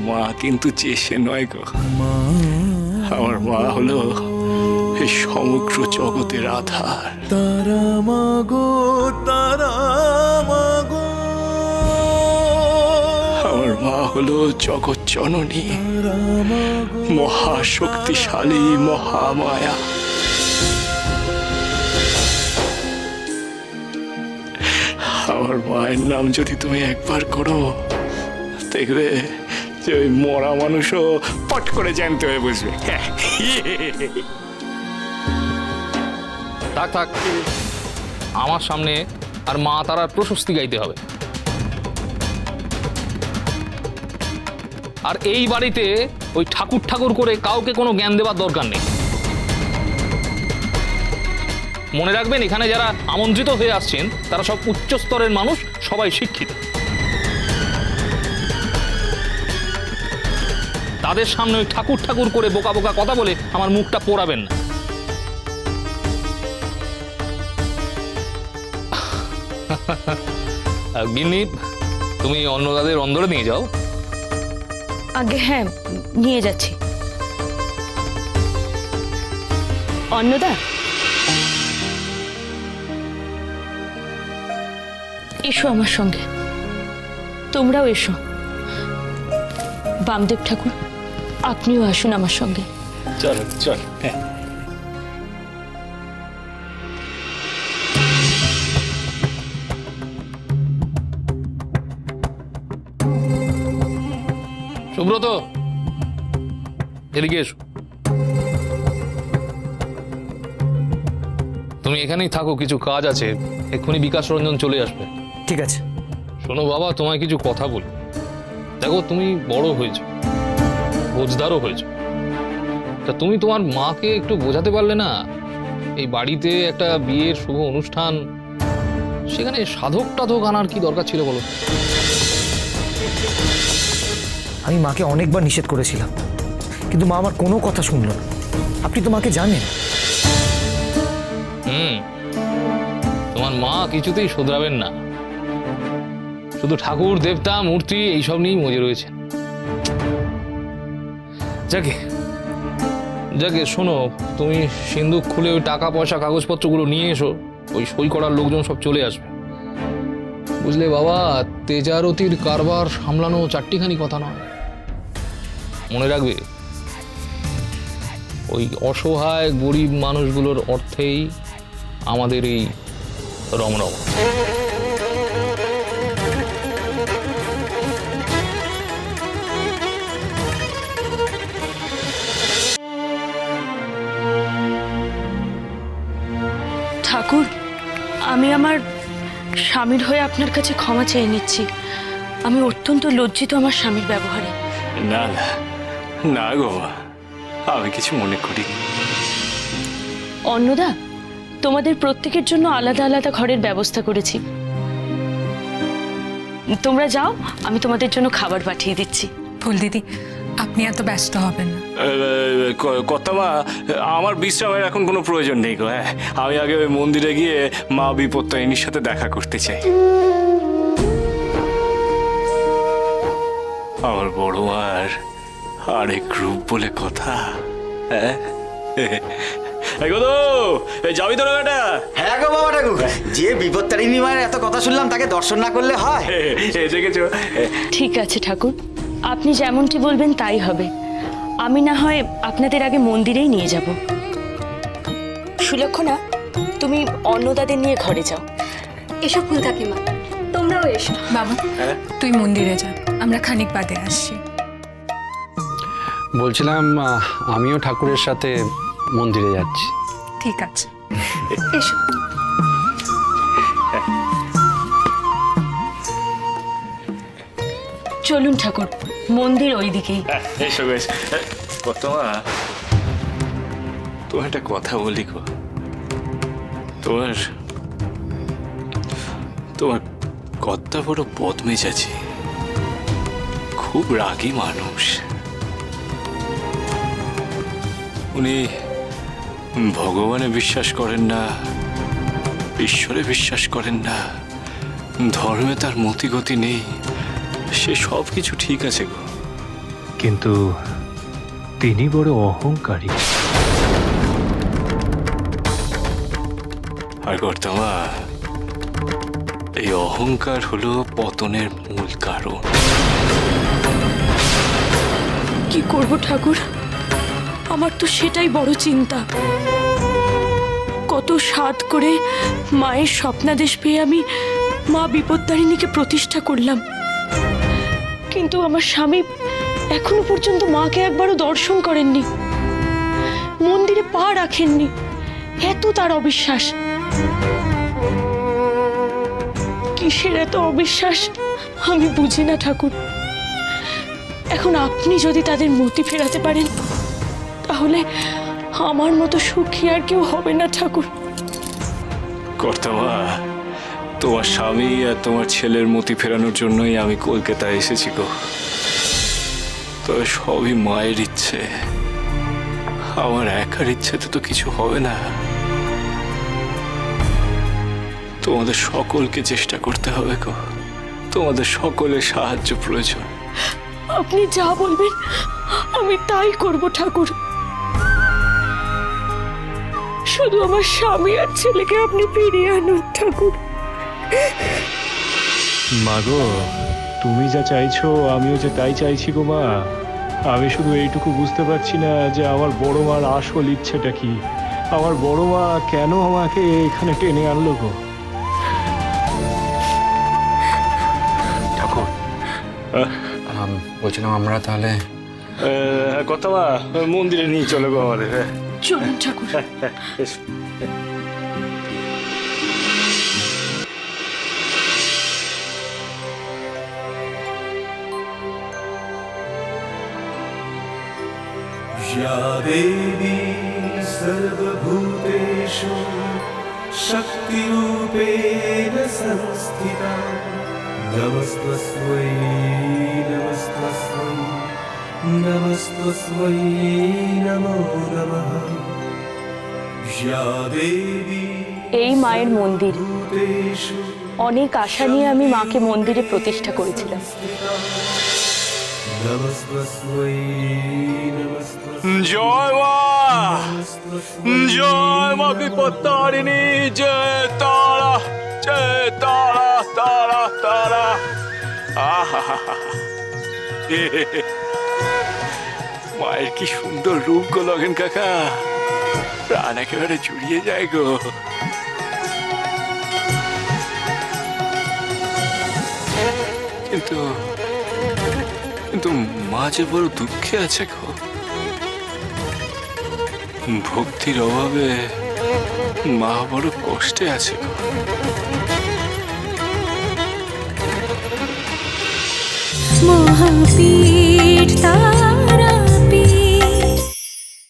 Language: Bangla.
মা কিন্তু যে সে নয় গো। আমার মা হলো এই সমগ্র জগতের আধার। তারা মাগো, তারা মাগো, আমার মা হলো জগৎ জননী, মহাশক্তিশালী মহামায়া। আমার মায়ের নাম যদি তুমি একবার করো, দেখবে যে ওই মরা মানুষও পট করে জ্যান্ত হয়ে বসবে। থাক থাক, আমার সামনে আর মা তারার প্রশস্তি গাইতে হবে। আর এই বাড়িতে ওই ঠাকুর ঠাকুর করে কাউকে কোনো জ্ঞান দেওয়ার দরকার নেই। মনে রাখবেন, এখানে যারা আমন্ত্রিত হয়ে আসছেন তারা সব উচ্চ স্তরের মানুষ, সবাই শিক্ষিত। তাদের সামনে ওই ঠাকুর ঠাকুর করে বোকা বোকা কথা বলে আমার মুখটা পোড়াবেন না। গিন্নি, তুমি অন্নদাদের অন্দরে নিয়ে যাও। আগে হ্যাঁ, নিয়ে যাচ্ছি। অন্নদা, এসো আমার সঙ্গে। তোমরাও এসো। বামদেব ঠাকুর, আপনিও আসুন আমার সঙ্গে। চলো চল। সুব্রত, এদিকে এসো। তুমি এখানেই থাকো, কিছু কাজ আছে, এক্ষুনি বিকাশ রঞ্জন চলে আসবে। ঠিক আছে। শোনো বাবা, তোমায় কিছু কথা বলি। দেখো, তুমি বড় হয়েছো, বোঝদারও হয়েছো, তা তুমি তোমার মাকে একটু বোঝাতে পারলে না? এই বাড়িতে একটা বিয়ের শুভ অনুষ্ঠান, সেখানে সাধক টাধক আনার কি দরকার ছিল বলো? আমি মাকে অনেকবার নিষেধ করেছিলাম, কিন্তু মা আমার কোনো কথা শুনল না। আপনি তো মাকে জানেন। তোমার মা কিছুতেই শোধরাবেন না, শুধু ঠাকুর দেবতা মূর্তি এইসব নিয়েই মজে রয়েছে। যাকে যাকে শোনো, তুমি সিন্ধুক খুলে ওই টাকা পয়সা কাগজপত্রগুলো নিয়ে এসো, ওই সই করার লোকজন সব চলে আসবে, বুঝলে বাবা? তেজারতির কারবার সামলানো চারটিখানি কথা নয়, মনে রাখবে। ওই অসহায় গরিব মানুষগুলোর অর্থেই আমাদের এই রমরম। ঠাকুর, আমি আমার স্বামীর হয়ে আপনার কাছে ক্ষমা চেয়ে নিচ্ছি। আমি অত্যন্ত লজ্জিত আমার স্বামীর ব্যবহারে। না না না গো, আমি কিছু মনে করি। অন্নদা, তোমাদের প্রত্যেকের জন্য আলাদা আলাদা ঘরের ব্যবস্থা করেছি। তোমরা যাও, আমি তোমাদের জন্য খাবার পাঠিয়ে দিচ্ছি। ফুল দিদি, আপনি এত ব্যস্ত হবেন না। কর্তামা, আমার বিশ্রামের এখন কোনো প্রয়োজন নেই গো। হ্যাঁ, আমি আগে ওই মন্দিরে গিয়ে মা বিপত্তারিণীর সাথে দেখা করতে চাই। আমার বড় মার আরেক রূপ বলে কথা। হ্যাঁ, যাবি তো না বেটা? হ্যাঁ গো বাবা ঠাকুর, যে বিপত্তারিণী মায়ের এত কথা শুনলাম, তাকে দর্শন না করলে হয়? দেখেছো? ঠিক আছে ঠাকুর, আপনি যেমনটি বলবেন তাই হবে। আমি না হয় আপনাদের আগে মন্দিরেই নিয়ে যাব। সুলক্ষণা, তুমি অন্নদাদের নিয়ে ঘরে যাও। এসো ফুল কাকিমা, তোমরাও এসো। বাবা, তুই মন্দিরে যা, আমরা খানিক বাদে আসছি। বলছিলাম, আমিও ঠাকুরের সাথে মন্দিরে যাচ্ছি। ঠিক আছে, এসো। চলুন ঠাকুর, মন্দির ওই দিকেই। এসো বেশ। কর্তামা, তোমার একটা কথা বলি গো। তোমার তোমার কর্তা বড় বদমেজাজি, খুব রাগী মানুষ। উনি ভগবানে বিশ্বাস করেন না, ঈশ্বরে বিশ্বাস করেন না, ধর্মে তার মতিগতি নেই। সে সব কিছু ঠিক আছে গো, কিন্তু তিনি বড় অহংকারী। আর কর্তামা, এই অহংকার হলো পতনের মূল কারণ। কি করব ঠাকুর, আমার তো সেটাই বড় চিন্তা। কত সাধ করে মায়ের স্বপ্নাদেশ পেয়ে আমি মা বিপত্তারিণীকে প্রতিষ্ঠা করলাম, কিন্তু আমার স্বামী এখনো পর্যন্ত মাকে একবারও দর্শন করেননি, মন্দিরে পা রাখেননি। এত তার অবিশ্বাস। কিসের এত অবিশ্বাস আমি বুঝি না ঠাকুর। এখন আপনি যদি তাদের মতি ফেরাতে পারেন, তাহলে আমার মতো সুখী আর কেউ হবে না ঠাকুর। কর্তামা, তোমার স্বামী আর তোমার ছেলের মতি ফেরানোর জন্যই আমি কলকাতায় এসেছি গো। তবে সবই মায়ের ইচ্ছে, আমার একার ইচ্ছেতে তো কিছু হবে না। তোমাদের সকলকে চেষ্টা করতে হবে গো, তোমাদের সকলের সাহায্য প্রয়োজন। আপনি যা বলবেন আমি তাই করব ঠাকুর। শুধু আমার স্বামী আর ছেলেকে আপনি ফিরিয়ে আনুন ঠাকুর। মা গো, তুমি যা চাইছো আমিও যে তাই চাইছি গো মা। আমি শুধু এইটুকু বুঝতে পারছি না যে আমার বড় মার আসল ইচ্ছেটা কি। আমার বড় মা কেন আমাকে এখানে টেনে আনলো গো? ঠাকুর, বলছিলাম আমরা তাহলে কথা মা, মন্দিরে নিয়ে চলে গো আমাদের। চলুন ঠাকুর। या देवी सर्वभूतेषु शक्तिरूपेण संस्थिता नमस्तस्मै नमस्तस्मै नमस्तस्मै नमो नमः या देवी এই মায়ের মন্দির, भूतेषु অনেক আশা নিয়ে আমি মাকে মন্দিরে প্রতিষ্ঠা করেছিলাম। नमस्तस्मै नमस्तस्मै জয় মা, জয় মা বিপত্তারিণী, জয় তারা, জয় তারা, তারা তারা। মায়ের কি সুন্দর রূপ গো লগেন কাকা, প্রাণ একেবারে জুড়িয়ে যায় গো। কিন্তু কিন্তু মা যে বড় দুঃখে আছে গো। ভক্তির অভাবে মা বড় কষ্টে আছে গো। মহাপীর